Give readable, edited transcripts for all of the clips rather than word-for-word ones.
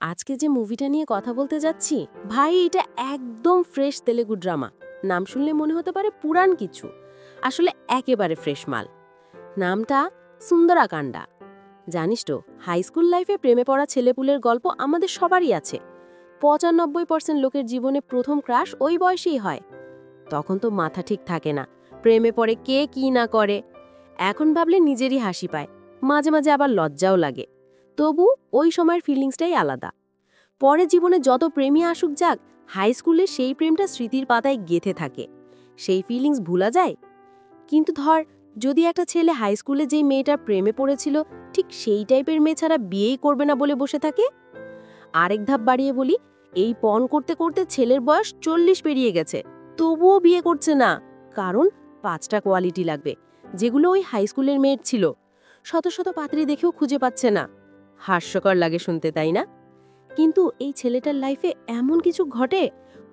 আজকে যে মুভিটা নিয়ে কথা বলতে যাচ্ছি ভাই, এটা একদম ফ্রেশ তেলেগু ড্রামা। নাম শুনলে মনে হতে পারে পুরান কিছু, আসলে একেবারে ফ্রেশ মাল। নামটা সুন্দরাকাণ্ডা। জানিস তো, হাই স্কুল লাইফে প্রেমে পড়া ছেলেপুলের গল্প আমাদের সবারই আছে। ৯৫% লোকের জীবনে প্রথম ক্রাশ ওই বয়সেই হয়। তখন তো মাথা ঠিক থাকে না, প্রেমে পড়ে কে কি না করে। এখন ভাবলে নিজেরই হাসি পায়, মাঝে মাঝে আবার লজ্জাও লাগে। তবু ওই সময়ের ফিলিংসটাই আলাদা। পরে জীবনে যত প্রেমী আসুক যাক, হাই স্কুলের সেই প্রেমটা স্মৃতির পাতায় গেঁথে থাকে। সেই ফিলিংস ভুলা যায়? কিন্তু ধর, যদি একটা ছেলে হাই স্কুলে যেই মেয়েটার প্রেমে পড়েছিল ঠিক সেই টাইপের মেয়ে ছাড়া বিয়েই করবে না বলে বসে থাকে। আরেক ধাপ বাড়িয়ে বলি, এই পণ করতে করতে ছেলের বয়স ৪০ পেরিয়ে গেছে, তবুও বিয়ে করছে না। কারণ ৫টা কোয়ালিটি লাগবে, যেগুলো ওই হাই স্কুলের মেয়ের ছিল। শত শত পাত্রী দেখেও খুঁজে পাচ্ছে না। হাস্যকর লাগে শুনতে, তাই না? কিন্তু এই ছেলেটার লাইফে এমন কিছু ঘটে,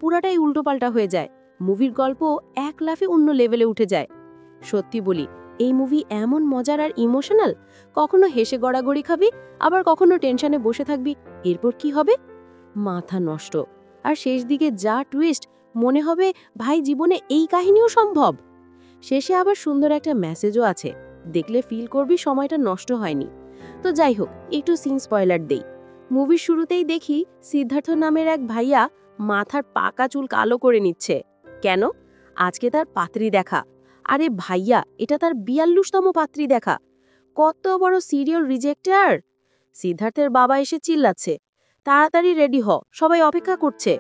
পুরাটাই উল্টোপাল্টা হয়ে যায়। মুভির গল্প এক লাফে অন্য লেভেলে উঠে যায়। সত্যি বলি, এই মুভি এমন মজার আর ইমোশনাল, কখনো হেসে গড়াগড়ি খাবি, আবার কখনো টেনশনে বসে থাকবি এরপর কি হবে, মাথা নষ্ট। আর শেষ দিকে যা টুইস্ট, মনে হবে ভাই জীবনে এই কাহিনীও সম্ভব। শেষে আবার সুন্দর একটা মেসেজও আছে, দেখলে ফিল করবি সময়টা নষ্ট হয়নি। তো যাই হোক, একটু সিন স্পয়লার দেই। মুভির শুরুতেই দেখি সিদ্ধার্থ নামের এক ভাইয়া মাথার পাকা চুল কালো করে নিচ্ছে। কেন? আজকে তার পাত্রী দেখা। আরে ভাইয়া, এটা তার ৪২তম পাত্রী দেখা। কত বড় সিরিয়াল রিজেক্টার! সিদ্ধার্থের বাবা এসে চিল্লাচ্ছে, তাড়াতাড়ি রেডি হ, সবাই অপেক্ষা করছে।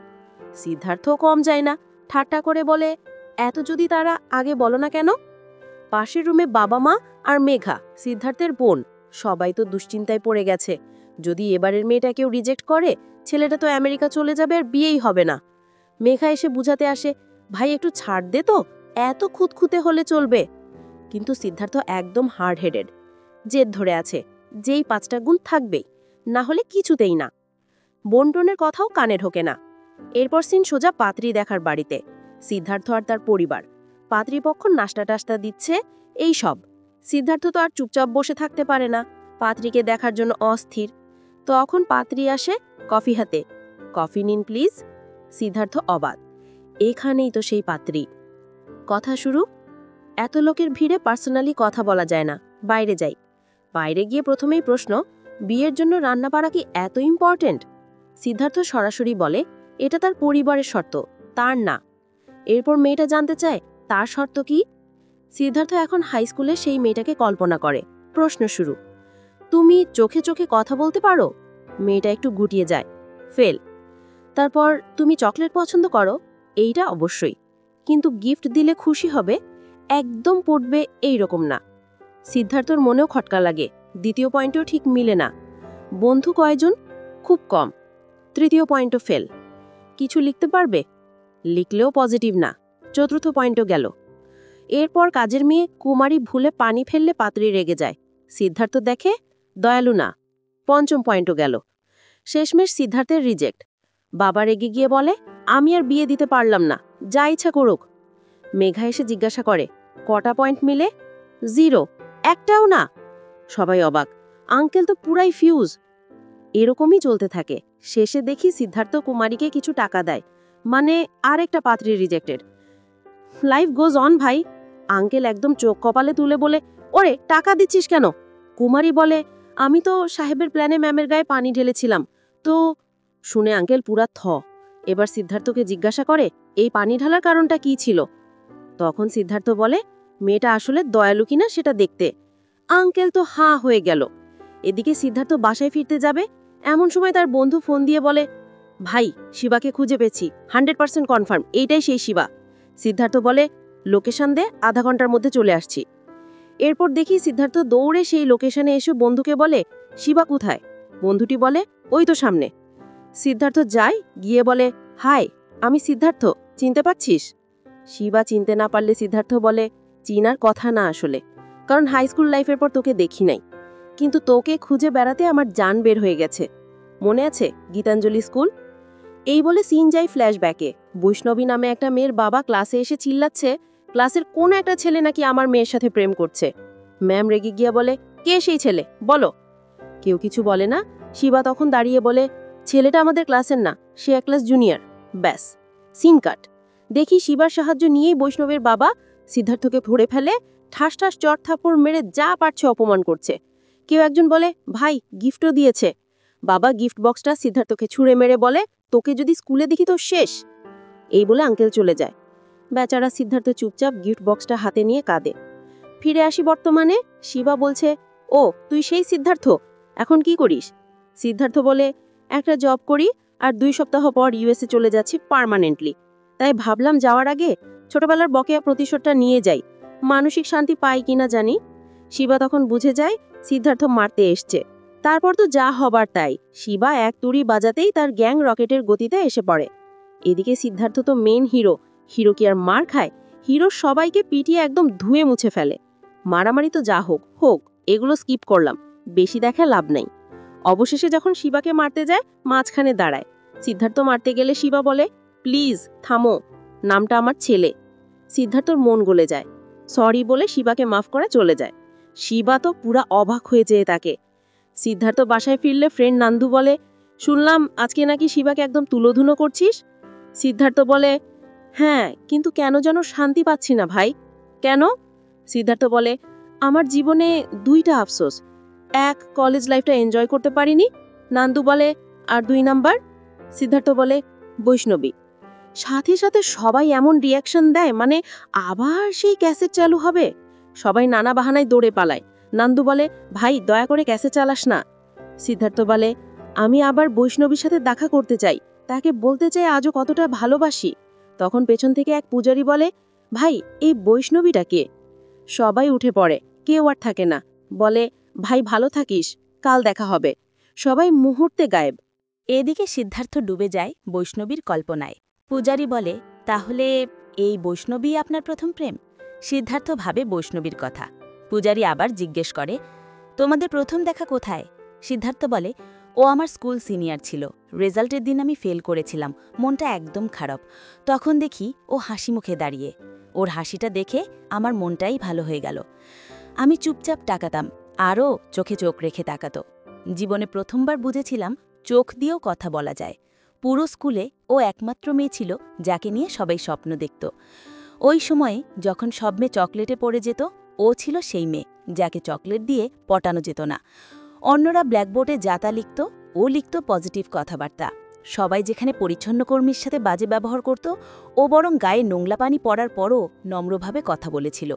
সিদ্ধার্থ কম যায় না, ঠাট্টা করে বলে, এত যদি তারা আগে বলো না কেন? পাশের রুমে বাবা মা আর মেঘা, সিদ্ধার্থের বোন, সবাই তো দুশ্চিন্তায় পড়ে গেছে। যদি এবারের মেয়েটা কেউ রিজেক্ট করে, ছেলেটা তো আমেরিকা চলে যাবে আর বিয়েই হবে না। মেঘা এসে বুঝাতে আসে, ভাই একটু ছাড় দে তো, এত খুঁতখুঁতে হলে চলবে। কিন্তু সিদ্ধার্থ একদম হার্ড হেডেড, জেদ ধরে আছে, যেই ৫টা গুণ থাকবেই, না হলে কিছুতেই না। বন্টনের কথাও কানে ঢোকে না। এরপর সিন সোজা পাত্রী দেখার বাড়িতে। সিদ্ধার্থ আর তার পরিবার, পাত্রীপক্ষ নাস্তা টাস্তা দিচ্ছে, এই সব। সিদ্ধার্থ তো আর চুপচাপ বসে থাকতে পারে না, পাত্রীকে দেখার জন্য অস্থির। তখন পাত্রী আসে কফি হাতে। কফি নিন প্লিজ। সিদ্ধার্থ অবাক, এখানেই তো সেই পাত্রী। কথা শুরু। এত লোকের ভিড়ে পার্সোনালি কথা বলা যায় না, বাইরে যাই। বাইরে গিয়ে প্রথমেই প্রশ্ন, বিয়ের জন্য রান্না পাড়া কি এত ইম্পর্টেন্ট? সিদ্ধার্থ সরাসরি বলে, এটা তার পরিবারের শর্ত, তার না। এরপর মেয়েটা জানতে চায়, তার শর্ত কি? সিদ্ধার্থ এখন হাই স্কুলে সেই মেয়েটাকে কল্পনা করে। প্রশ্ন শুরু, তুমি চোখে চোখে কথা বলতে পারো? মেয়েটা একটু গুটিয়ে যায়, ফেল। তারপর, তুমি চকলেট পছন্দ করো? এইটা অবশ্যই। কিন্তু গিফট দিলে খুশি হবে, একদম পড়বে এই রকম না। সিদ্ধার্থর মনেও খটকা লাগে, দ্বিতীয় পয়েন্টও ঠিক মিলে না। বন্ধু কয়জন? খুব কম। তৃতীয় পয়েন্টও ফেল। কিছু লিখতে পারবে? লিখলেও পজিটিভ না। চতুর্থ পয়েন্টও গেল। এরপর কাজের মেয়ে কুমারী ভুলে পানি ফেললে পাত্রী রেগে যায়। সিদ্ধার্থ দেখে, দয়ালু না। পঞ্চম পয়েন্টও গেল। শেষমেশ সিদ্ধার্থের রিজেক্ট। বাবা রেগে গিয়ে বলে, আমি আর বিয়ে দিতে পারলাম না, যা ইচ্ছা করুক। মেঘা এসে জিজ্ঞাসা করে, কটা পয়েন্ট মিলে? 0, একটাও না। সবাই অবাক, আঙ্কেল তো পুরাই ফিউজ। এরকমই চলতে থাকে। শেষে দেখি সিদ্ধার্থ কুমারীকে কিছু টাকা দেয়, মানে আরেকটা পাত্রী রিজেক্টেড। লাইফ গোজ অন ভাই। আঙ্কেল একদম চোখ কপালে তুলে বলে, ওরে টাকা দিচ্ছিস কেন? কুমারী বলে, আমি তো সাহেবের প্ল্যানে ম্যামের গায়ে পানি ঢেলেছিলাম তো। শুনে আঙ্কেল পুরা থ। এবার সিদ্ধার্থকে জিজ্ঞাসা করে, এই পানি ঢালার কারণটা কি ছিল? তখন সিদ্ধার্থ বলে, মেয়েটা আসলে দয়ালু কিনা সেটা দেখতে। আঙ্কেল তো হাঁ হয়ে গেল। এদিকে সিদ্ধার্থ বাসায় ফিরতে যাবে, এমন সময় তার বন্ধু ফোন দিয়ে বলে, ভাই শিবাকে খুঁজে পেয়েছি, 100% কনফার্ম এইটাই সেই শিবা। সিদ্ধার্থ বলে, লোকেশন দে, আধা ঘন্টার মধ্যে চলে আসছি। এরপর দেখি সিদ্ধার্থ দৌড়ে সেই লোকেশনে এসে বন্ধুকে বলে, শিবা কোথায়? বন্ধুটি বলে, ওই তো সামনে। সিদ্ধার্থ যায়, গিয়ে বলে, হাই, আমি সিদ্ধার্থ, চিনতে পারছিস? শিবা চিনতে না পারলে সিদ্ধার্থ বলে, চিনার কথা না আসলে, কারণ হাই স্কুল লাইফের পর তোকে দেখি নাই, কিন্তু তোকে খুঁজে বেড়াতে আমার জান বের হয়ে গেছে। মনে আছে গীতাঞ্জলি স্কুল? এই বলে সিন যায় ফ্ল্যাশব্যাকে। বৈষ্ণবী নামে একটা মেয়ের বাবা ক্লাসে এসে চিল্লাচ্ছে, ক্লাসের কোন একটা ছেলে নাকি আমার মেয়ের সাথে প্রেম করছে। ম্যাম রেগে গিয়া বলে, কে সেই ছেলে বলো? কেউ কিছু বলে না। শিবা তখন দাঁড়িয়ে বলে, ছেলেটা আমাদের ক্লাসের না, সে এক ক্লাস জুনিয়র। ব্যাস, সিন কাট। দেখি শিবার সাহায্য নিয়েই বৈষ্ণবের বাবা সিদ্ধার্থকে ধরে ফেলে, ঠাস ঠাস চট থাপ্পড় মেরে যা পারছে অপমান করছে। কেউ একজন বলে, ভাই গিফটও দিয়েছে। বাবা গিফট বক্সটা সিদ্ধার্থকে ছুঁড়ে মেরে বলে, তোকে যদি স্কুলে দেখি তো শেষ। এই বলে আঙ্কেল চলে যায়। বেচারা সিদ্ধার্থ চুপচাপ গিফট বক্সটা হাতে নিয়ে কাঁদে। ফিরে আসি বর্তমানে। শিবা বলছে, ও তুই সেই সিদ্ধার্থ, এখন কি করিস? সিদ্ধার্থ বলে, একটা জব করি, আর 2 সপ্তাহ পর ইউএসএ চলে যাচ্ছি পার্মানেন্টলি। তাই ভাবলাম যাওয়ার আগে ছোটবেলার বকেয়া প্রতিশোধটা নিয়ে যাই, মানসিক শান্তি পাই কিনা জানি। শিবা তখন বুঝে যায় সিদ্ধার্থ মারতে এসছে। তারপর তো যা হবার তাই, শিবা এক তুড়ি বাজাতেই তার গ্যাং রকেটের গতিতে এসে পড়ে। এদিকে সিদ্ধার্থ তো মেন হিরো, হিরো কি আর মার খায়? হিরো সবাইকে পিটিয়ে একদম ধুয়ে মুছে ফেলে। মারামারি তো যা হোক হোক, এগুলো স্কিপ করলাম, বেশি দেখা লাভ নাই। অবশেষে যখন শিবাকে মারতে যায়, মাঝখানে দাঁড়ায়। সিদ্ধার্থ মারতে গেলে শিবা বলে, প্লিজ থামো, নামটা আমার ছেলে। সিদ্ধার্থর মন গলে যায়, সরি বলে শিবাকে মাফ করে চলে যায়। শিবা তো পুরা অবাক হয়ে যেয়ে তাকে। সিদ্ধার্থ বাসায় ফিরলে ফ্রেন্ড নান্দু বলে, শুনলাম আজকে নাকি শিবাকে একদম তুলোধুনো করছিস। সিদ্ধার্থ বলে, হ্যাঁ, কিন্তু কেন যেন শান্তি পাচ্ছি না ভাই। কেন? সিদ্ধার্থ বলে, আমার জীবনে 2টা আফসোস। 1, কলেজ লাইফটা এনজয় করতে পারিনি। নান্দু বলে, আর 2 নাম্বার? সিদ্ধার্থ বলে, বৈষ্ণবী। সাথে সাথে সবাই এমন রিয়াকশন দেয়, মানে আবার সেই ক্যাসেট চালু হবে। সবাই নানা বাহানায় দৌড়ে পালায়। নান্দু বলে, ভাই দয়া করে ক্যাসেট চালাস না। সিদ্ধার্থ বলে, আমি আবার বৈষ্ণবীর সাথে দেখা করতে চাই, তাকে বলতে চাই আজও কতটা ভালোবাসি। তখন পেছন থেকে এক পূজারি বলে, ভাই এই বৈষ্ণবীটা কে? সবাই উঠে পড়ে, কেউ আর থাকে না। বলে, ভাই ভালো থাকিস, কাল দেখা হবে। সবাই মুহূর্তে গায়েব। এদিকে সিদ্ধার্থ ডুবে যায় বৈষ্ণবীর কল্পনায়। পূজারি বলে, তাহলে এই বৈষ্ণবী আপনার প্রথম প্রেম? সিদ্ধার্থ ভাবে বৈষ্ণবীর কথা। পূজারি আবার জিজ্ঞেস করে, তোমাদের প্রথম দেখা কোথায়? সিদ্ধার্থ বলে, ও আমার স্কুল সিনিয়র ছিল। রেজাল্টের দিন আমি ফেল করেছিলাম, মনটা একদম খারাপ। তখন দেখি ও হাসি মুখে দাঁড়িয়ে। ওর হাসিটা দেখে আমার মনটাই ভালো হয়ে গেল। আমি চুপচাপ তাকাতাম, আরও চোখে চোখ রেখে তাকাতো। জীবনে প্রথমবার বুঝেছিলাম চোখ দিয়েও কথা বলা যায়। পুরো স্কুলে ও একমাত্র মেয়ে ছিল যাকে নিয়ে সবাই স্বপ্ন দেখত। ওই সময়ে যখন সব মেয়ে চকলেটে পড়ে যেত, ও ছিল সেই মেয়ে যাকে চকলেট দিয়ে পটানো যেত না। অন্যরা ব্ল্যাকবোর্ডে যাতা লিখত, ও লিখত পজিটিভ কথাবার্তা। সবাই যেখানে পরিচ্ছন্ন কর্মীর সাথে বাজে ব্যবহার করত, ও বরং গায়ে নোংলা পানি পড়ার পরও নম্রভাবে কথা বলেছিল।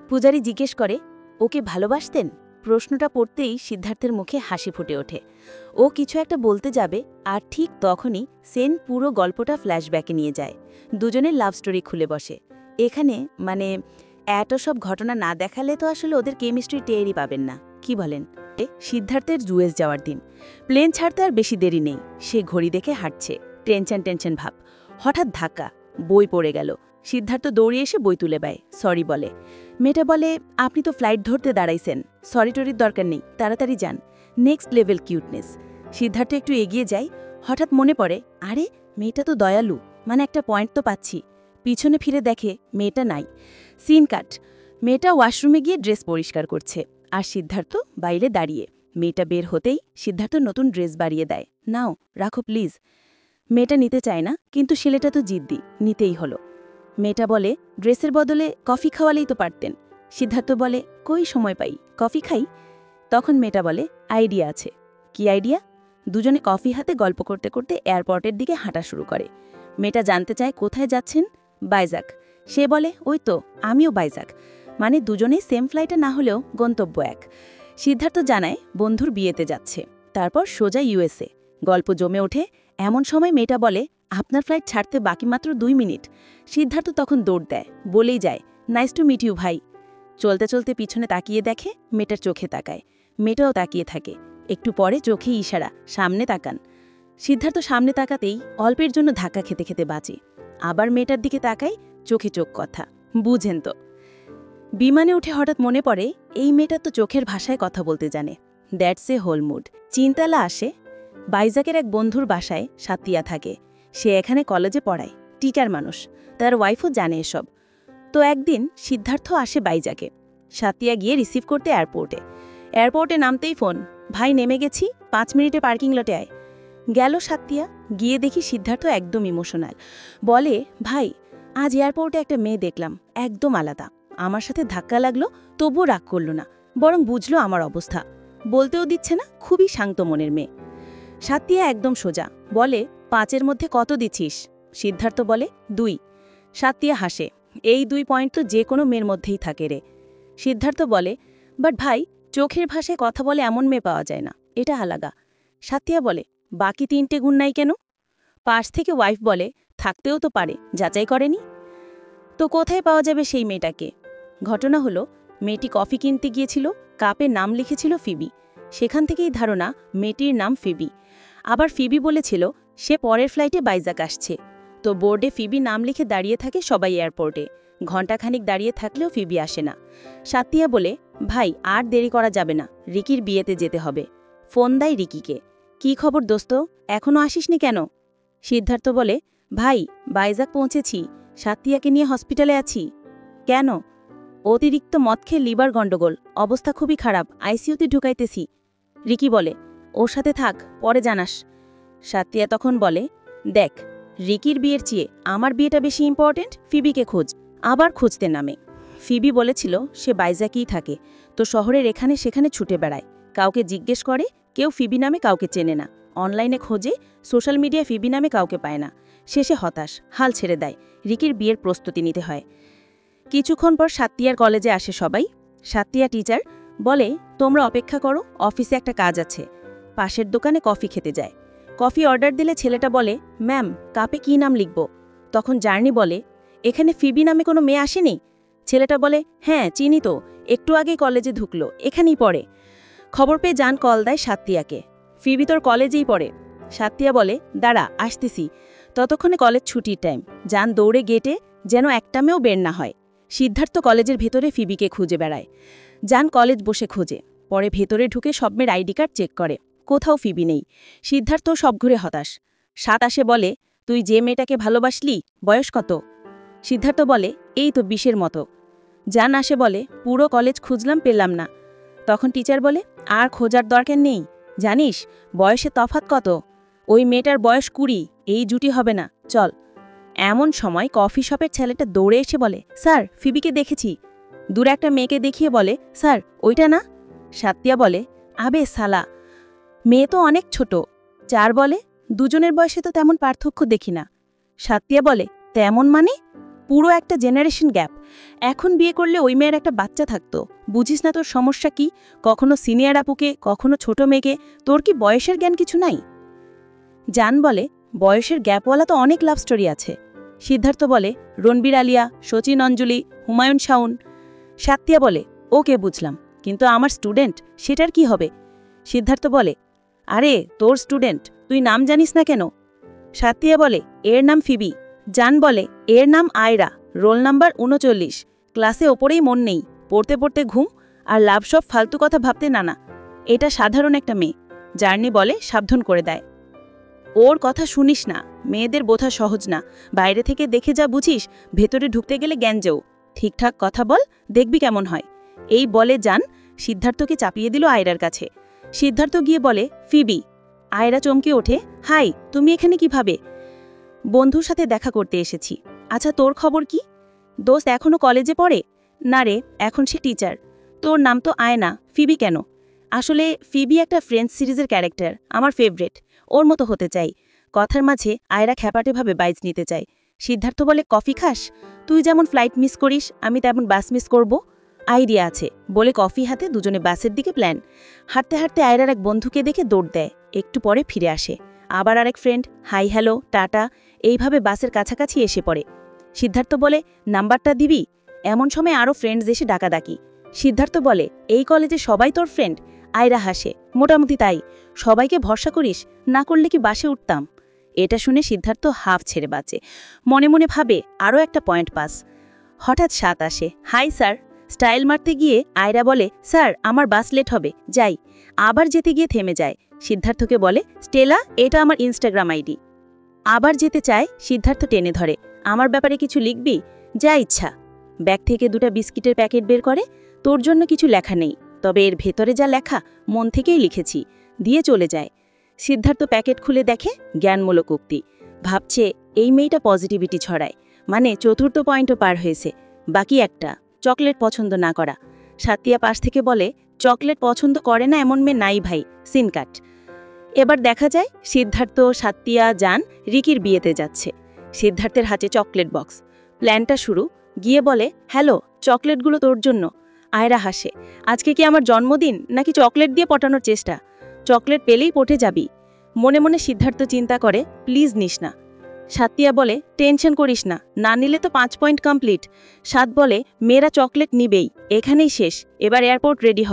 পূজারি জিজ্ঞেস করে, ওকে ভালোবাসতেন? প্রশ্নটা পড়তেই সিদ্ধার্থের মুখে হাসি ফুটে ওঠে। ও কিছু একটা বলতে যাবে, আর ঠিক তখনই সেন পুরো গল্পটা ফ্ল্যাশব্যাকে নিয়ে যায়। দুজনের লাভ স্টোরি খুলে বসে। এখানে মানে এত সব ঘটনা না দেখালে তো আসলে ওদের কেমিস্ট্রি টেরই পাবেন না, কি বলেন? সিদ্ধার্থের ইউএস যাওয়ার দিন। প্লেন ছাড়তে আর বেশি দেরি নেই। সে ঘড়ি দেখে হাঁটছে, টেনশন ভাব। হঠাৎ ধাক্কা, বই পড়ে গেল। সিদ্ধার্থ দৌড়িয়ে এসে বই তুলে পায়, সরি বলে। মেয়েটা বলে, আপনি তো ফ্লাইট ধরতে দাঁড়াইছেন, সরি টরির দরকার নেই, তাড়াতাড়ি যান। Next level cuteness. সিদ্ধার্থ একটু এগিয়ে যায়। হঠাৎ মনে পড়ে, আরে মেয়েটা তো দয়ালু, মানে একটা পয়েন্ট তো পাচ্ছি। পিছনে ফিরে দেখে মেয়েটা নাই। সিন কাট। মেয়েটা ওয়াশরুমে গিয়ে ড্রেস পরিষ্কার করছে, আর সিদ্ধার্থ বাইরে দাঁড়িয়ে। মেয়েটা বের হতেই সিদ্ধার্থ নতুন ড্রেস বাড়িয়ে দেয়, নাও রাখো প্লিজ। মেয়েটা নিতে চায় না, কিন্তু ছেলেটা তো জিদ্দি, নিতেই হলো। মেয়েটা বলে, ড্রেসের বদলে কফি খাওয়ালেই তো পারতেন। সিদ্ধার্থ বলে, কই সময় পাই, কফি খাই। তখন মেয়েটা বলে, আইডিয়া আছে। কি আইডিয়া? দুজনে কফি হাতে গল্প করতে করতে এয়ারপোর্টের দিকে হাঁটা শুরু করে। মেয়েটা জানতে চায় কোথায় যাচ্ছেন। বাইজাক। সে বলে, ওই তো আমিও বাইজাক। মানে দুজনেই সেম ফ্লাইটে না হলেও গন্তব্য এক। সিদ্ধার্থ জানায় বন্ধুর বিয়েতে যাচ্ছে, তারপর সোজা ইউএসএ। গল্প জমে ওঠে। এমন সময় মেয়েটা বলে, আপনার ফ্লাইট ছাড়তে বাকি মাত্র 2 মিনিট। সিদ্ধার্থ তখন দৌড় দেয়, বলেই যায়, নাইস টু মিট ইউ ভাই। চলতে চলতে পিছনে তাকিয়ে দেখে মেয়েটার চোখে তাকায়। মেয়েটাও তাকিয়ে থাকে। একটু পরে চোখে ইশারা, সামনে তাকান। সিদ্ধার্থ সামনে তাকাতেই অল্পের জন্য ধাক্কা খেতে খেতে বাঁচে। আবার মেয়েটার দিকে তাকায়, চোখে চোখ কথা। বুঝেন তো। বিমানে উঠে হঠাৎ মনে পড়ে, এই মেয়েটা তো চোখের ভাষায় কথা বলতে জানে। That's a whole mood. চিন্তালা আসে। বাইজাকের এক বন্ধুর বাসায় সাতিয়া থাকে। সে এখানে কলেজে পড়ায়, টিচার মানুষ। তার ওয়াইফও জানে এসব। তো একদিন সিদ্ধার্থ আসে বাইজাকে। সাতিয়া গিয়ে রিসিভ করতে এয়ারপোর্টে নামতেই ফোন, ভাই নেমে গেছি, 5 মিনিটে পার্কিং লটে আয়। গেল সাত্তিয়া। গিয়ে দেখি সিদ্ধার্থ একদম ইমোশনাল। বলে, ভাই আজ এয়ারপোর্টে একটা মেয়ে দেখলাম, একদম আলাদা। আমার সাথে ধাক্কা লাগলো, তবুও রাগ করল না, বরং বুঝলো আমার অবস্থা। বলতেও দিচ্ছে না, খুবই শান্ত মনের মেয়ে। সাত্তিয়া একদম সোজা, বলে, 5-এর মধ্যে কত দিচ্ছিস? সিদ্ধার্থ বলে, 2। সাত্তিয়া হাসে, এই 2 পয়েন্ট তো যে কোনো মেয়ের মধ্যেই থাকে রে। সিদ্ধার্থ বলে, বাট ভাই, চোখের ভাষায় কথা বলে এমন মেয়ে পাওয়া যায় না, এটা আলাদা। সাত্তিয়া বলে, বাকি 3টে গুণ নাই কেন? পাশ থেকে ওয়াইফ বলে, থাকতেও তো পারে, যাচাই করেনি। তো কোথায় পাওয়া যাবে সেই মেয়েটাকে? ঘটনা হলো, মেয়েটি কফি কিনতে গিয়েছিল, কাপে নাম লিখেছিল ফিবি। সেখান থেকেই ধারণা মেয়েটির নাম ফিবি। আবার ফিবি বলেছিল সে পরের ফ্লাইটে বাইজাক আসছে। তো বোর্ডে ফিবি নাম লিখে দাঁড়িয়ে থাকে সবাই এয়ারপোর্টে। ঘণ্টাখানিক দাঁড়িয়ে থাকলেও ফিবি আসে না। সাত্তিয়া বলে, ভাই আর দেরি করা যাবে না, রিকির বিয়েতে যেতে হবে। ফোন দেয় রিকিকে, কি খবর দোস্ত, এখনও আসিসনি কেন? সিদ্ধার্থ বলে, ভাই বাইজাক পৌঁছেছি, সাত্তিয়াকে নিয়ে হসপিটালে আছি। কেন? অতিরিক্ত মদ খেয়ে লিভার গণ্ডগোল, অবস্থা খুবই খারাপ, আইসিইউতে ঢুকাইতেছি। রিকি বলে, ওর সাথে থাক, পরে জানাস। সাত্তিয়া তখন বলে, দেখ, রিকির বিয়ের চেয়ে আমার বিয়েটা বেশি ইম্পর্টেন্ট, ফিবিকে খোঁজ। আবার খুঁজতে নামে। ফিবি বলেছিল সে বাইজাকেই থাকে, তো শহরের এখানে সেখানে ছুটে বেড়ায়, কাউকে জিজ্ঞেস করে, কেউ ফিবি নামে কাউকে চেনে না। অনলাইনে খোঁজে, সোশ্যাল মিডিয়ায় ফিবি নামে কাউকে পায় না। শেষে হতাশ, হাল ছেড়ে দেয়। রিকির বিয়ের প্রস্তুতি নিতে হয়। কিছুক্ষণ পর সাত্তিয়ার কলেজে আসে সবাই। সাত্তিয়া টিচার বলে, তোমরা অপেক্ষা করো, অফিসে একটা কাজ আছে। পাশের দোকানে কফি খেতে যায়। কফি অর্ডার দিলে ছেলেটা বলে, ম্যাম কাপে কী নাম লিখব? তখন জার্নি বলে, এখানে ফিবি নামে কোনো মেয়ে আসেনি? ছেলেটা বলে, হ্যাঁ চিনি তো, একটু আগেই কলেজে ঢুকলো, এখানেই পড়ে। খবর পেয়ে জান কল দেয় সাত্তিয়াকে, ফিবি তোর কলেজেই পড়ে। সাত্তিয়া বলে, দাঁড়া আসতেছি। ততক্ষণে কলেজ ছুটির টাইম। জান দৌড়ে গেটে, যেন একটা মেয়েও বের না হয়। সিদ্ধার্থ কলেজের ভেতরে ফিবিকে খুঁজে বেড়ায়। জান কলেজ বসে খোঁজে, পরে ভেতরে ঢুকে সব মেয়ের আইডি কার্ড চেক করে, কোথাও ফিবি নেই। সিদ্ধার্থ সব ঘুরে হতাশ। সাত আসে বলে, তুই যে মেয়েটাকে ভালোবাসলি, বয়স কত? সিদ্ধার্থ বলে, এই তো 20-এর মতো। জান আসে বলে, পুরো কলেজ খুঁজলাম, পেলাম না। তখন টিচার বলে, আর খোঁজার দরকার নেই, জানিস বয়সে তফাৎ কত? ওই মেয়েটার বয়স 20, এই জুটি হবে না, চল। এমন সময় কফি শপের ছেলেটা দৌড়ে এসে বলে, স্যার ফিবিকে দেখেছি। দূরে একটা মেয়েকে দেখিয়ে বলে, স্যার ওইটা না? সাত্তিয়া বলে, আবে সালা, মেয়ে তো অনেক ছোট। 4 বলে, দুজনের বয়সে তো তেমন পার্থক্য দেখি না। সাত্তিয়া বলে, তেমন মানে? পুরো একটা জেনারেশন গ্যাপ। এখন বিয়ে করলে ওই মেয়ের একটা বাচ্চা থাকতো। বুঝিস না তোর সমস্যা কি? কখনো সিনিয়র আপুকে, কখনো ছোট মেয়েকে, তোর কি বয়সের জ্ঞান কিছু নাই? জান বলে, বয়সের গ্যাপওয়ালা তো অনেক লাভ স্টোরি আছে। সিদ্ধার্থ বলে, রণবীর আলিয়া, শচীন অঞ্জলি, হুমায়ুন শাওন। সাত্তিয়া বলে, ওকে বুঝলাম, কিন্তু আমার স্টুডেন্ট, সেটার কি হবে? সিদ্ধার্থ বলে, আরে তোর স্টুডেন্ট, তুই নাম জানিস না কেন? সাত্তিয়া বলে, এর নাম ফিবি। জান বলে, এর নাম আয়রা, রোল নাম্বার 39, ক্লাসে ওপরেই মন নেই, পড়তে পড়তে ঘুম, আর লাভ সব ফালতু কথা ভাবতে নানা। এটা সাধারণ একটা মেয়ে। জার্নি বলে, সাবধান করে দেয়, ওর কথা শুনিস না, মেয়েদের বোঝা সহজ না, বাইরে থেকে দেখে যা বুঝিস, ভেতরে ঢুকতে গেলে জ্ঞানজেও। ঠিকঠাক কথা বল, দেখবি কেমন হয়। এই বলে জান সিদ্ধার্থকে চাপিয়ে দিল আয়রার কাছে। সিদ্ধার্থ গিয়ে বলে, ফিবি। আয়রা চমকে ওঠে, হাই, তুমি এখানে কিভাবে? বন্ধুর সাথে দেখা করতে এসেছি। আচ্ছা তোর খবর কি? দোস্ত এখনও কলেজে পড়ে? না রে, এখন সে টিচার। তোর নাম তো আয়না, ফিবি কেন? আসলে ফিবি একটা ফ্রেন্ডস সিরিজের ক্যারেক্টার, আমার ফেভারিট, ওর মতো হতে চাই। কথার মাঝে আয়রা খ্যাপাটেভাবে বাইজ নিতে চায়। সিদ্ধার্থ বলে, কফি খাস? তুই যেমন ফ্লাইট মিস করিস, আমি তেমন বাস মিস করব। আইডিয়া আছে, বলে কফি হাতে দুজনে বাসের দিকে প্ল্যান। হাঁটতে হাঁটতে আয়রার এক বন্ধুকে দেখে দৌড় দেয়, একটু পরে ফিরে আসে। আবার আরেক ফ্রেন্ড, হাই হ্যালো টাটা, এইভাবে বাসের কাছাকাছি এসে পড়ে। সিদ্ধার্থ বলে, নাম্বারটা দিবি? এমন সময় আরও ফ্রেন্ডস এসে ডাকাডাকি। সিদ্ধার্থ বলে, এই কলেজে সবাই তোর ফ্রেন্ড? আয়রা হাসে, মোটামুটি তাই। সবাইকে ভরসা করিস, না করলে কি বাসে উঠতাম? এটা শুনে সিদ্ধার্থ হাফ ছেড়ে বাঁচে। মনে মনে ভাবে, আরও একটা পয়েন্ট পাস। হঠাৎ সাত আসে, হাই স্যার। স্টাইল মারতে গিয়ে আয়রা বলে, স্যার আমার বাস লেট হবে, যাই। আবার যেতে গিয়ে থেমে যায়। সিদ্ধার্থকে বলে, স্টেলা, এটা আমার ইনস্টাগ্রাম আইডি। আবার যেতে চায়, সিদ্ধার্থ টেনে ধরে, আমার ব্যাপারে কিছু লিখবি? যা ইচ্ছা। ব্যাগ থেকে 2টা বিস্কিটের প্যাকেট বের করে, তোর জন্য কিছু লেখা নেই, তবে এর ভেতরে যা লেখা মন থেকেই লিখেছি, দিয়ে চলে যায়। সিদ্ধার্থ প্যাকেট খুলে দেখে জ্ঞানমূলক উক্তি। ভাবছে এই মেয়েটা পজিটিভিটি ছড়ায়, মানে চতুর্থ পয়েন্টও পার হয়েছে। বাকি একটা, চকলেট পছন্দ না করা। সাতিয়া পাশ থেকে বলে, চকলেট পছন্দ করে না এমন মেয়ে নাই ভাই, সিনকাট। এবার দেখা যায় সিদ্ধার্থ, সাতিয়া, জান রিকির বিয়েতে যাচ্ছে। সিদ্ধার্থের হাতে চকলেট বক্স। প্ল্যানটা শুরু। গিয়ে বলে, হ্যালো, চকলেটগুলো তোর জন্য। আয়রা হাসে, আজকে কি আমার জন্মদিন নাকি চকলেট দিয়ে পটানোর চেষ্টা? চকলেট পেলেই পটে যাবি। মনে মনে সিদ্ধার্থ চিন্তা করে, প্লিজ নিস না। সাতিয়া বলে, টেনশন করিস না, না নিলে তো 5 পয়েন্ট কমপ্লিট। সাত বলে, মেয়েরা চকলেট নিবেই, এখানেই শেষ, এবার এয়ারপোর্ট রেডি হ।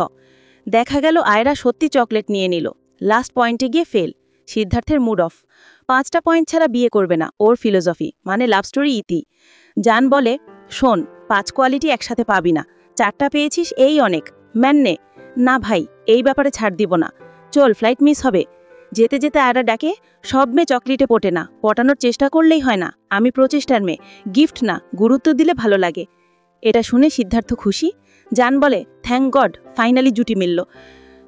দেখা গেল আয়রা সত্যি চকলেট নিয়ে নিল। লাস্ট পয়েন্টে গিয়ে ফেল। সিদ্ধার্থের মুড অফ। 5টা পয়েন্ট ছাড়া বিয়ে করবে না, ওর ফিলোসফি, মানে লাভ স্টোরি ইতি। জান বলে, শোন, 5 কোয়ালিটি একসাথে পাবি না, 4টা পেয়েছিস এই অনেক, ম্যাননে। না ভাই, এই ব্যাপারে ছাড় দিব না, চল ফ্লাইট মিস হবে। যেতে যেতে আয়রা ডাকে, সব মেয়ে চকলেটে পটে না, পটানোর চেষ্টা করলেই হয় না, আমি প্রচেষ্টার মেয়ে, গিফট না, গুরুত্ব দিলে ভালো লাগে। এটা শুনে সিদ্ধার্থ খুশি। জান বলে, থ্যাংক গড, ফাইনালি জুটি মিলল।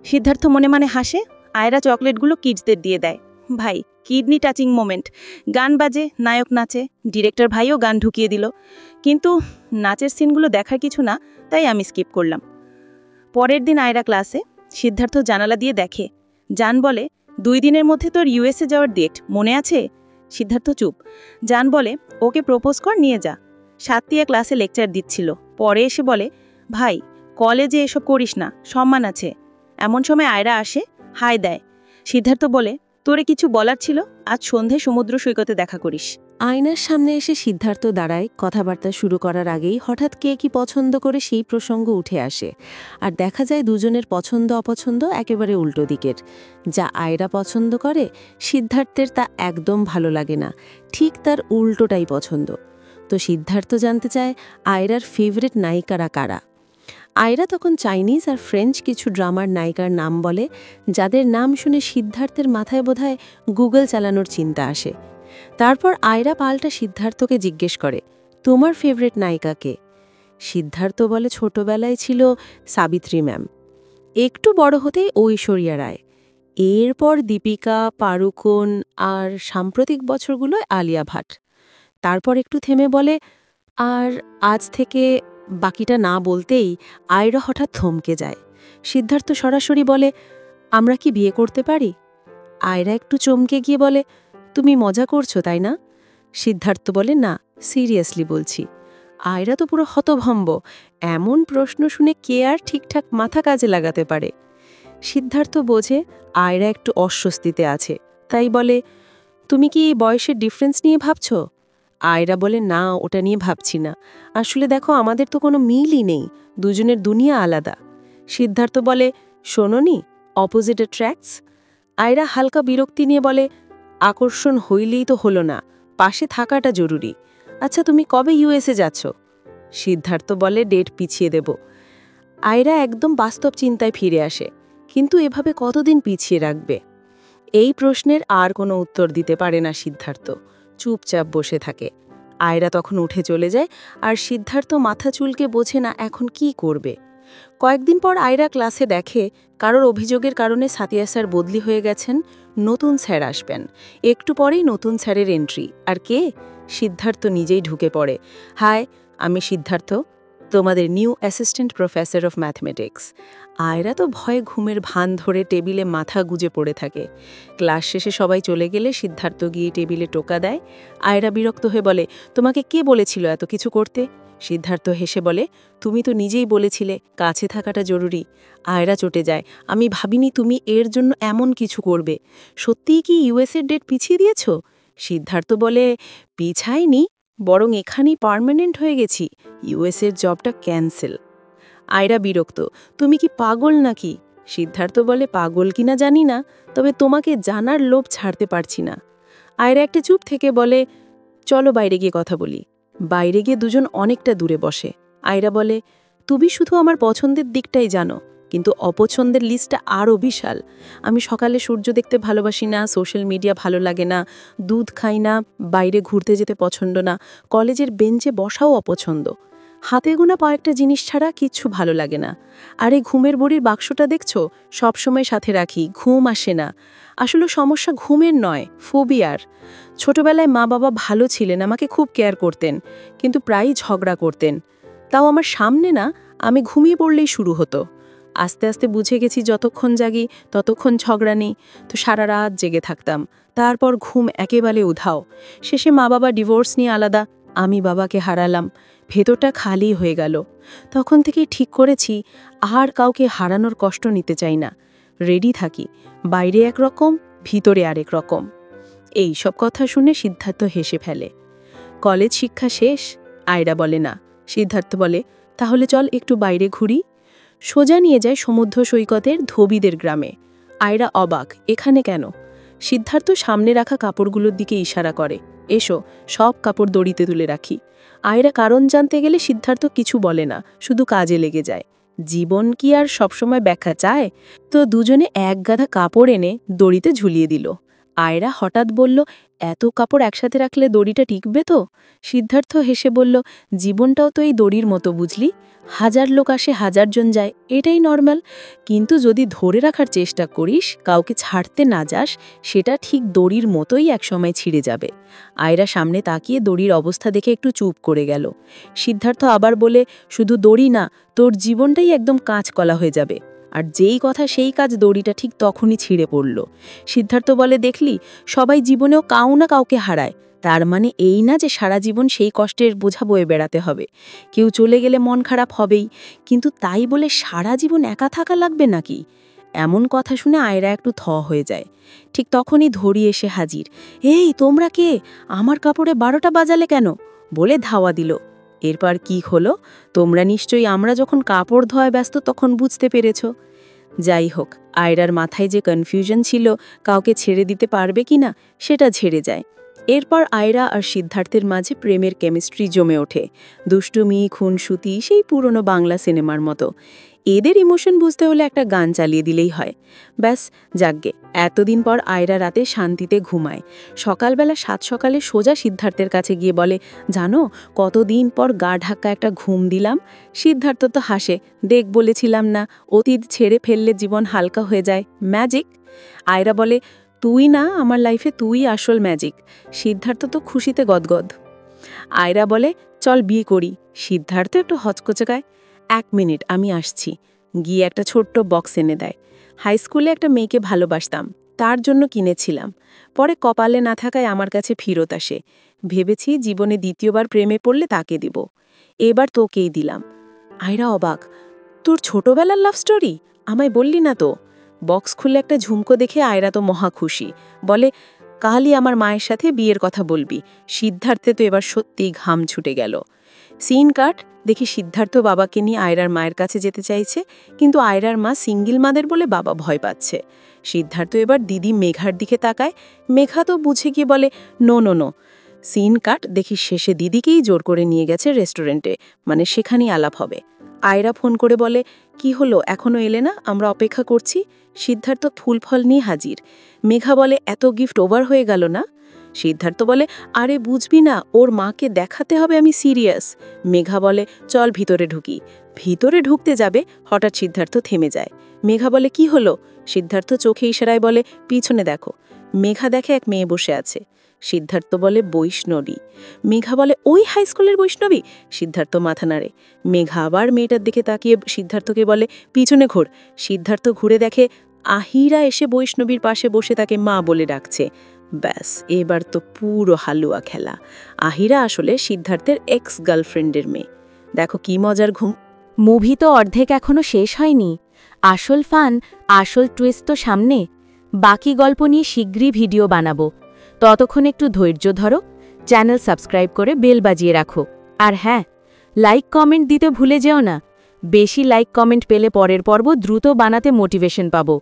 সিদ্ধার্থ মনে মনে হাসে। আয়রা চকলেটগুলো কিডসদের দিয়ে দেয়। ভাই, কিডনি টাচিং মোমেন্ট। গান বাজে, নায়ক নাচে, ডিরেক্টর ভাইও গান ঢুকিয়ে দিল। কিন্তু নাচের সিনগুলো দেখার কিছু না, তাই আমি স্কিপ করলাম। পরের দিন আয়রা ক্লাসে। সিদ্ধার্থ জানালা দিয়ে দেখে। জান বলে, 2 দিনের মধ্যে তোর ইউএসএ যাওয়ার ডেট মনে আছে? সিদ্ধার্থ চুপ। জান বলে, ওকে প্রপোজ কর, নিয়ে যা। সাতিয়া ক্লাসে লেকচার দিচ্ছিল, পরে এসে বলে, ভাই, কলেজে এসব করিস না, সম্মান আছে। এমন সময় আয়রা আসে, হাই দেয়। সিদ্ধার্থ বলে, তোরে কিছু বলার ছিল, আজ সন্ধে সমুদ্র সৈকতে দেখা করিস। আয়নার সামনে এসে সিদ্ধার্থ দাঁড়ায়। কথাবার্তা শুরু করার আগেই হঠাৎ কে কি পছন্দ করে সেই প্রসঙ্গ উঠে আসে, আর দেখা যায় দুজনের পছন্দ অপছন্দ একেবারে উল্টো দিকের। যা আয়রা পছন্দ করে, সিদ্ধার্থের তা একদম ভালো লাগে না, ঠিক তার উল্টোটাই পছন্দ। তো সিদ্ধার্থ জানতে চায় আয়রার ফেভারিট নায়িকারা কারা। আয়রা তখন চাইনিজ আর ফ্রেঞ্চ কিছু ড্রামার নায়িকার নাম বলে, যাদের নাম শুনে সিদ্ধার্থের মাথায় বোধহয় গুগল চালানোর চিন্তা আসে। তারপর আয়রা পাল্টা সিদ্ধার্থকে জিজ্ঞেস করে, তোমার ফেভারিট নায়িকা কে? সিদ্ধার্থ বলে ছোটবেলায় ছিল সাবিত্রী ম্যাম, একটু বড় হতেই ঐশ্বরিয়া রায়, এরপর দীপিকা পাড়ুকোন, আর সাম্প্রতিক বছরগুলোয় আলিয়া ভাট। তারপর একটু থেমে বলে, আর আজ থেকে বাকিটা না বলতেই আয়রা হঠাৎ থমকে যায়। সিদ্ধার্থ সরাসরি বলে, আমরা কি বিয়ে করতে পারি? আয়রা একটু চমকে গিয়ে বলে, তুমি মজা করছো তাই না? সিদ্ধার্থ বলে, না, সিরিয়াসলি বলছি। আয়রা তো পুরো হতভম্ব, এমন প্রশ্ন শুনে কে আর ঠিকঠাক মাথা কাজে লাগাতে পারে। সিদ্ধার্থ বোঝে আয়রা একটু অস্বস্তিতে আছে, তাই বলে, তুমি কি বয়সের ডিফারেন্স নিয়ে ভাবছো? আয়রা বলে, না, ওটা নিয়ে ভাবছি না, আসলে দেখো আমাদের তো কোনো মিলই নেই, দুজনের দুনিয়া আলাদা। সিদ্ধার্থ বলে, শোনোনি, অপোজিট অ্যাট্রাক্টস। আয়রা হালকা বিরক্তি নিয়ে বলে, আকর্ষণ হইলেই তো হলো না, পাশে থাকাটা জরুরি। আচ্ছা, তুমি কবে ইউএসএ যাচ্ছ? সিদ্ধার্থ বলে, ডেট পিছিয়ে দেব। আয়রা একদম বাস্তব চিন্তায় ফিরে আসে, কিন্তু এভাবে কতদিন পিছিয়ে রাখবে? এই প্রশ্নের আর কোনো উত্তর দিতে পারে না সিদ্ধার্থ, চুপচাপ বসে থাকে। আয়রা তখন উঠে চলে যায়, আর সিদ্ধার্থ মাথা চুলকে বোঝে না এখন কি করবে। কয়েকদিন পর আয়রা ক্লাসে দেখে কারোর অভিযোগের কারণে সাতিয়া স্যার বদলি হয়ে গেছেন, নতুন স্যার আসবেন। একটু পরেই নতুন স্যারের এন্ট্রি, আর কে? সিদ্ধার্থ নিজেই ঢুকে পড়ে। হাই, আমি সিদ্ধার্থ, তোমাদের new assistant professor of mathematics. Ayra তো ভয়ে ঘুমের ভান ধরে টেবিলে মাথা গুজে পড়ে থাকে। ক্লাস শেষে সবাই চলে গেলে সিদ্ধার্থ গিয়ে টেবিলে টোকা দেয়। আয়রা বিরক্ত হয়ে বলে, তোমাকে কে বলেছিল এত কিছু করতে? সিদ্ধার্থ হেসে বলে, তুমি তো নিজেই বলেছিলে কাছে থাকাটা জরুরি। আয়রা চটে যায়, আমি ভাবিনি তুমি এর জন্য এমন কিছু করবে। সত্যিই কি ইউএসের ডেট পিছিয়ে দিয়েছ? সিদ্ধার্থ বলে, পিছায়নি, বরং এখানেই পার্মানেন্ট হয়ে গেছি, ইউএসের জবটা ক্যান্সেল। আয়রা বিরক্ত, তুমি কি পাগল নাকি? সিদ্ধার্থ বলে, পাগল কিনা জানি না, তবে তোমাকে জানার লোভ ছাড়তে পারছি না। আয়রা একটা চুপ থেকে বলে, চলো বাইরে গিয়ে কথা বলি। বাইরে গিয়ে দুজন অনেকটা দূরে বসে। আয়রা বলে, তুমি শুধু আমার পছন্দের দিকটাই জানো, কিন্তু অপছন্দের লিস্টটা আরও বিশাল। আমি সকালে সূর্য দেখতে ভালোবাসি না, সোশ্যাল মিডিয়া ভালো লাগে না, দুধ খাই না, বাইরে ঘুরতে যেতে পছন্দ না, কলেজের বেঞ্চে বসাও অপছন্দ। হাতে গোনা কয়েকটা জিনিস ছাড়া কিচ্ছু ভালো লাগে না। আর এই ঘুমের বড়ির বাক্সটা দেখছো, সবসময় সাথে রাখি, ঘুম আসে না। আসলে সমস্যা ঘুমের নয়, ফোবিয়ার। ছোটবেলায় মা বাবা ভালো ছিলেন, আমাকে খুব কেয়ার করতেন, কিন্তু প্রায়ই ঝগড়া করতেন। তাও আমার সামনে না, আমি ঘুমিয়ে পড়লেই শুরু হতো। আস্তে আস্তে বুঝে গেছি যতক্ষণ জাগি ততক্ষণ ঝগড়া নেই, তো সারা রাত জেগে থাকতাম। তারপর ঘুম একেবারে উধাও। শেষে মা বাবা ডিভোর্স নিয়ে আলাদা, আমি বাবাকে হারালাম। ভেতরটা খালি হয়ে গেল। তখন থেকেই ঠিক করেছি আর কাউকে হারানোর কষ্ট নিতে চাই না। রেডি থাকি, বাইরে একরকম, ভিতরে আরেক রকম। এই সব কথা শুনে সিদ্ধার্থ হেসে ফেলে। কলেজ শিক্ষা শেষ? আয়রা বলে না। সিদ্ধার্থ বলে, তাহলে চল একটু বাইরে ঘুরি। সোজা নিয়ে যায় সমুদ্র সৈকতের ধোবিদের গ্রামে। আয়রা অবাক, এখানে কেন? সিদ্ধার্থ সামনে রাখা কাপড়গুলোর দিকে ইশারা করে, এসো, সব কাপড় দড়িতে তুলে রাখি। আয়রা কারণ জানতে গেলে সিদ্ধার্থ কিছু বলে না, শুধু কাজে লেগে যায়। জীবন কি আর সবসময় ব্যাখ্যা চায়? তো দুজনে এক গাদা কাপড় এনে দড়িতে ঝুলিয়ে দিল। আয়রা হঠাৎ বলল, এত কাপড় একসাথে রাখলে দড়িটা টিকবে তো? সিদ্ধার্থ হেসে বলল, জীবনটাও তো এই দড়ির মতো, বুঝলি? 1000 লোক আসে, 1000 জন যায়, এটাই নর্মাল। কিন্তু যদি ধরে রাখার চেষ্টা করিস, কাউকে ছাড়তে না যাস, সেটা ঠিক দড়ির মতোই একসময় ছিঁড়ে যাবে। আয়রা সামনে তাকিয়ে দড়ির অবস্থা দেখে একটু চুপ করে গেল। সিদ্ধার্থ আবার বলে, শুধু দড়ি না, তোর জীবনটাই একদম কাঁচকলা হয়ে যাবে। আর যেই কথা সেই কাজ, দড়িটা ঠিক তখনই ছিঁড়ে পড়ল। সিদ্ধার্থ বলে, দেখলি, সবাই জীবনেও কাউ না কাউকে হারায়। তার মানে এই না যে সারা জীবন সেই কষ্টের বোঝা বয়ে বেড়াতে হবে। কেউ চলে গেলে মন খারাপ হবেই, কিন্তু তাই বলে সারা জীবন একা থাকা লাগবে নাকি? এমন কথা শুনে আয়রা একটু থ হয়ে যায়। ঠিক তখনই ধরি এসে হাজির। এই, তোমরা কে? আমার কাপড়ে 12টা বাজালে কেন? বলে ধাওয়া দিল। এরপর কি হলো তোমরা নিশ্চয়ই আমরা যখন কাপড় ধোয়ায় ব্যস্ত তখন বুঝতে পেরেছ। যাই হোক, আয়রার মাথায় যে কনফিউশন ছিল কাউকে ছেড়ে দিতে পারবে কিনা, সেটা ঝেড়ে যায়। এরপর আয়রা আর সিদ্ধার্থের মাঝে প্রেমের কেমিস্ট্রি জমে ওঠে। দুষ্টুমি, খুনসুতি, সেই পুরনো বাংলা সিনেমার মতো। এদের ইমোশন বুঝতে হলে একটা গান চালিয়ে দিলেই হয়। ব্যাস, যাগ্গে, এতদিন পর আয়রা রাতে শান্তিতে ঘুমায়। সকালবেলা 7 সকালে সোজা সিদ্ধার্থের কাছে গিয়ে বলে, জানো, কতদিন পর গা ঢাকা একটা ঘুম দিলাম। সিদ্ধার্থ তো হাসে, দেখ বলেছিলাম না, অতীত ছেড়ে ফেললে জীবন হালকা হয়ে যায়, ম্যাজিক। আয়রা বলে, তুই না আমার লাইফে, তুই আসল ম্যাজিক। সিদ্ধার্থ তো খুশিতে গদগদ। আয়রা বলে, চল বিয়ে করি। সিদ্ধার্থ একটু হচকচকায়। 1 মিনিট, আমি আসছি। গিয়ে একটা ছোট্ট বক্স এনে দেয়। হাই স্কুলে একটা মেয়েকে ভালোবাসতাম, তার জন্য কিনেছিলাম। পরে কপালে না থাকায় আমার কাছে ফিরত আসে। ভেবেছি জীবনে দ্বিতীয়বার প্রেমে পড়লে তাকে দিব। এবার তোকেই দিলাম। আয়রা অবাক, তোর ছোটবেলার লাভ স্টোরি? আমায় বললি না তো। বক্স খুলে একটা ঝুমকো দেখে আয়রা তো মহা খুশি। বলে, কালই আমার মায়ের সাথে বিয়ের কথা বলবি। সিদ্ধার্থে তো এবার সত্যিই ঘাম ছুটে গেল। সিন কাট, দেখি সিদ্ধার্থ বাবাকে নিয়ে আয়রার মায়ের কাছে যেতে চাইছে, কিন্তু আয়রার মা সিঙ্গেল মাদের বলে বাবা ভয় পাচ্ছে। সিদ্ধার্থ এবার দিদি মেঘার দিকে তাকায়। মেঘা তো বুঝে গিয়ে বলে, নো নো নো। সিন কাট, দেখি শেষে দিদিকেই জোর করে নিয়ে গেছে রেস্টুরেন্টে, মানে সেখানেই আলাপ হবে। আয়রা ফোন করে বলে, কি হলো, এখনো এলে না? আমরা অপেক্ষা করছি। সিদ্ধার্থ ফুল ফল নিয়ে হাজির। মেঘা বলে, এত গিফট ওভার হয়ে গেল না? সিদ্ধার্থ বলে, আরে বুঝবি না, ওর মাকে দেখাতে হবে আমি সিরিয়াস। মেঘা বলে, চল ভিতরে ঢুকি। ভিতরে ঢুকতে যাবে, হঠাৎ সিদ্ধার্থ থেমে যায়। মেঘা বলে, কি হলো? সিদ্ধার্থ চোখে ইশারায় বলে, পিছনে দেখো। মেঘা দেখে এক মেয়ে বসে আছে। সিদ্ধার্থ বলে, বৈষ্ণবী। মেঘা বলে, ওই হাই স্কুলের বৈষ্ণবী? সিদ্ধার্থ মাথা নাড়ে। মেঘা আবার মেয়েটার দিকে তাকিয়ে সিদ্ধার্থকে বলে, পিছনে ঘোর। সিদ্ধার্থ ঘুরে দেখে আহিরা এসে বৈষ্ণবীর পাশে বসে তাকে মা বলে ডাকছে। ব্যাস, এবার তো পুরো হালুয়া খেলা। আহিরা আসলে সিদ্ধার্থের এক্স গার্লফ্রেন্ডের মেয়ে। দেখো কি মজার ঘুম। মুভি তো অর্ধেক এখনো শেষ হয়নি। আসল ফান, আসল টুইস্ট তো সামনে। বাকি গল্প নিয়ে শীঘ্রই ভিডিও বানাবো। ততক্ষণ একটু ধৈর্য ধরো, চ্যানেল সাবস্ক্রাইব করে বেল বাজিয়ে রাখো। আর হ্যাঁ, লাইক কমেন্ট দিতে ভুলে যেও না। বেশি লাইক কমেন্ট পেলে পরের পর্ব দ্রুত বানাতে মোটিভেশন পাবো।